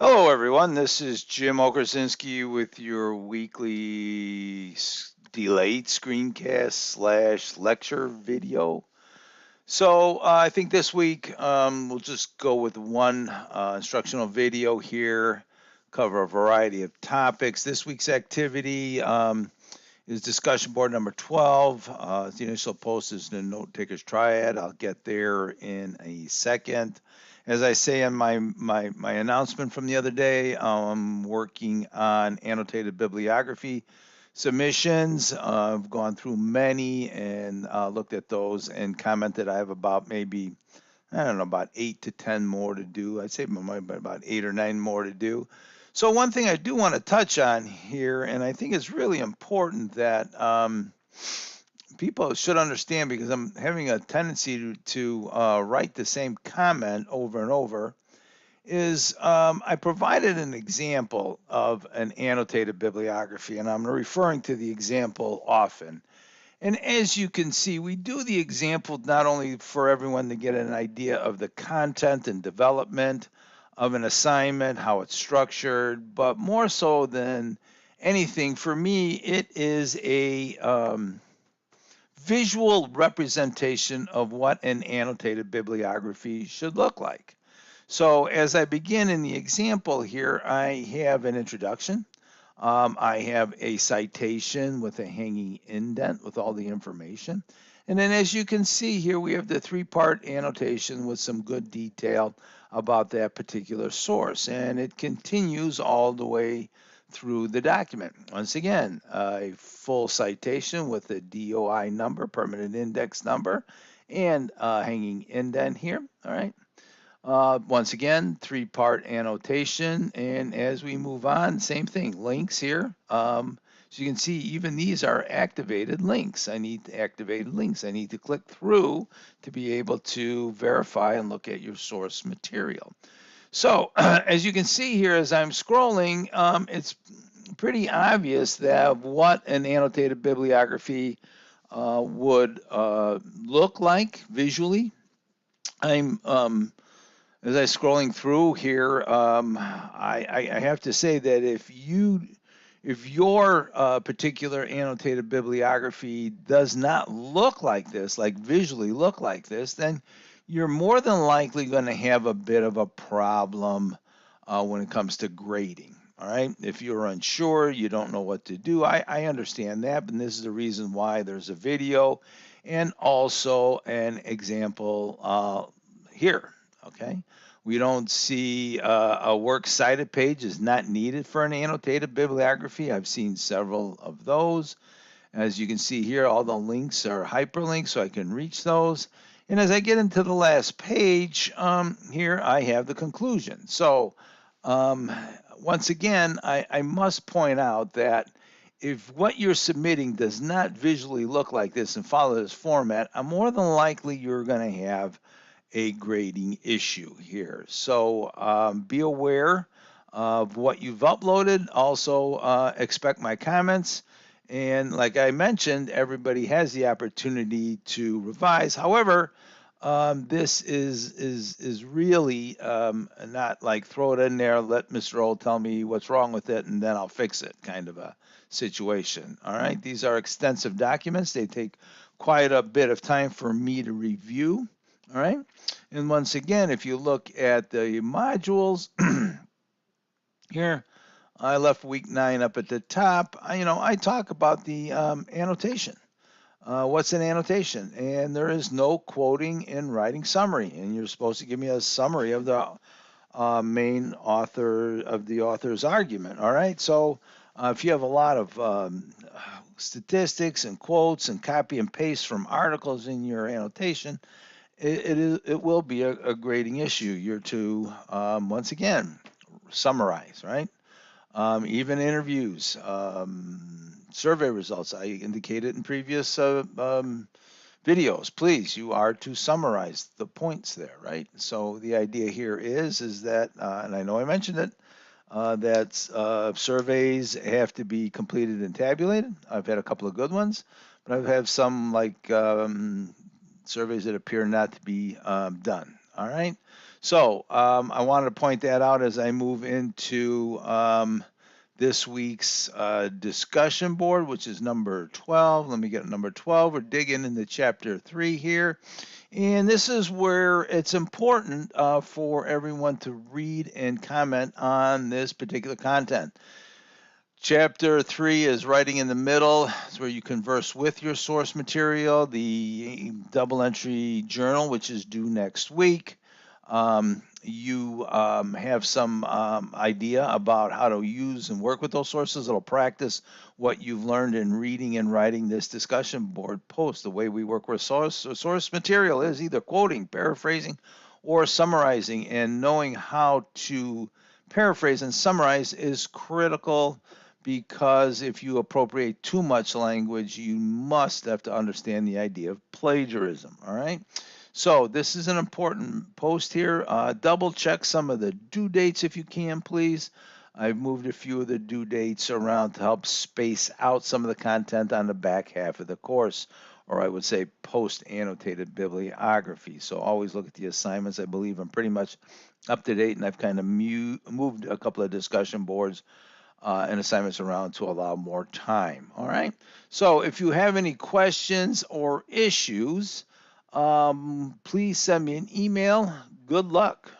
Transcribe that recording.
Hello, everyone. This is Jim Okersinski with your weekly delayed screencast slash lecture video. I think this week we'll just go with one instructional video here, cover a variety of topics. This week's activity is discussion board number 12. The initial post is the note takers triad. I'll get there in a second. As I say in my announcement from the other day, I'm working on annotated bibliography submissions. I've gone through many and looked at those and commented. I have about maybe, I don't know, about 8 to 10 more to do. I'd say about 8 or 9 more to do. So one thing I do want to touch on here, and I think it's really important that people should understand, because I'm having a tendency to write the same comment over and over, is I provided an example of an annotated bibliography, and I'm referring to the example often. And as you can see, we do the example not only for everyone to get an idea of the content and development of an assignment, how it's structured, but more so than anything, for me, it is a visual representation of what an annotated bibliography should look like. So as I begin in the example here, I have an introduction. I have a citation with a hanging indent with all the information. And then as you can see here, we have the three-part annotation with some good detail about that particular source. And it continues all the way through the document. Once again, a full citation with a DOI number, permanent index number, and hanging indent here. All right. Once again, three-part annotation, and as we move on, same thing, links here. So you can see even these are activated links. I need activated links. I need to click through to be able to verify and look at your source material. So as you can see here, as I'm scrolling, it's pretty obvious that what an annotated bibliography would look like visually. I'm as I scrolling through here, I have to say that if your particular annotated bibliography does not look like this, like visually look like this, then you're more than likely going to have a bit of a problem when it comes to grading. All right. If you're unsure, you don't know what to do, I understand that, but this is the reason why there's a video and also an example here. Okay. We don't see a works cited page is not needed for an annotated bibliography. I've seen several of those. As you can see here, all the links are hyperlinks, so I can reach those. And as I get into the last page, here I have the conclusion. So once again, I must point out that if what you're submitting does not visually look like this and follow this format, more than likely you're going to have a grading issue here. So be aware of what you've uploaded. Also expect my comments. And like I mentioned, everybody has the opportunity to revise. However, this is really not like throw it in there, let Mr. O tell me what's wrong with it, and then I'll fix it kind of a situation. All right, these are extensive documents. They take quite a bit of time for me to review. All right, and once again, if you look at the modules here, I left week 9 up at the top. I talk about the annotation. What's an annotation? And there is no quoting in writing summary, and you're supposed to give me a summary of the main author of the author's argument. All right, so if you have a lot of statistics and quotes and copy and paste from articles in your annotation, it will be a grading issue. You're to once again summarize, right? Even interviews, survey results. I indicated in previous videos. Please, you are to summarize the points there, right? So the idea here is that, and I know I mentioned it, that surveys have to be completed and tabulated. I've had a couple of good ones, but I've had some like surveys that appear not to be done. All right. So I wanted to point that out as I move into this week's discussion board, which is number 12. Let me get number 12. We're digging into chapter 3 here. And this is where it's important for everyone to read and comment on this particular content. Chapter 3 is writing in the middle. It's where you converse with your source material. The double entry journal, which is due next week. You have some idea about how to use and work with those sources. It'll practice what you've learned in reading and writing this discussion board post. The way we work with source material is either quoting, paraphrasing, or summarizing, and knowing how to paraphrase and summarize is critical, because if you appropriate too much language, you must have to understand the idea of plagiarism, all right? So this is an important post here. Double check some of the due dates if you can, please. I've moved a few of the due dates around to help space out some of the content on the back half of the course, or I would say post-annotated bibliography. So always look at the assignments. I believe I'm pretty much up to date, and I've kind of moved a couple of discussion boards and assignments around to allow more time. All right. So if you have any questions or issues, please send me an email. Good luck.